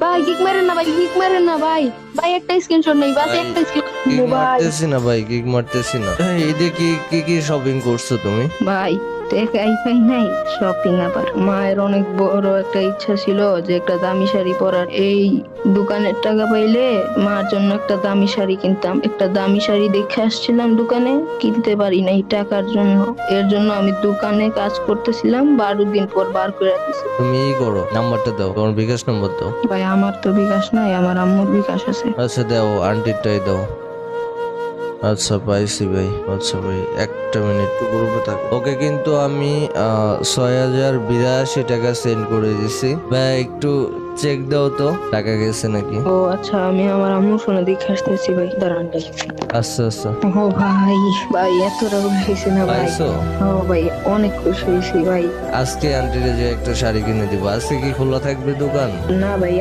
ভাই কিক মারেন না ভাই, কিক মারেন না ভাই। ভাই একটা স্ক্রিনশট নেই, বাস ভাই, একটা স্ক্রিনশট কিক ভাই। মারতেছি না ভাই, কিক মারতেছি না। এদিকে কি কি কি শপিং করছো তুমি? ভাই টেকাই পাই নাই, শপিং আবার। মায়ের অনেক বড় একটা ইচ্ছা ছিল যে একটা দামি শাড়ি পরার। এই দোকানের টাকা পাইলে মার জন্য একটা দামি শাড়ি কিনতাম। একটা দামি শাড়ি দেখে আসছিলাম দোকানে, কিনতে পারি নাই টাকার জন্য। এর জন্য আমি দোকানে কাজ করতেছিলাম, 12 দিন পর বার করে দিছি। তুমি ই করো, নাম্বারটা দাও, তোমার বিকাশ নাম্বার দাও। ভাই আমার তো বিকাশ নাই, আমার আম্মুর বিকাশ আছে। আচ্ছা দাও, আন্টিরটাই দাও। আচ্ছা পাইছি ভাই। আচ্ছা ভাই, একটা মিনিট তো গ্রুপে থাকো। ওকে, কিন্তু আমি 6082 টাকা সেন্ড করে দিছি ভাই, একটু চেক দাও তো টাকা গেছে নাকি। ও আচ্ছা, আমি আমার আম্মুর ফোনে দেখে আসতেছি ভাই, দাঁড়ান ভাই। আচ্ছা আচ্ছা, ও ভাই, ভাই এত টাকা হয়েছে না ভাই। পাইছো? ও ভাই অনেক খুশি হয়েছি ভাই। আজকে আন্টিরে যে একটা শাড়ি কিনে দিব। আজকে কি খোলা থাকবে দোকান? না ভাই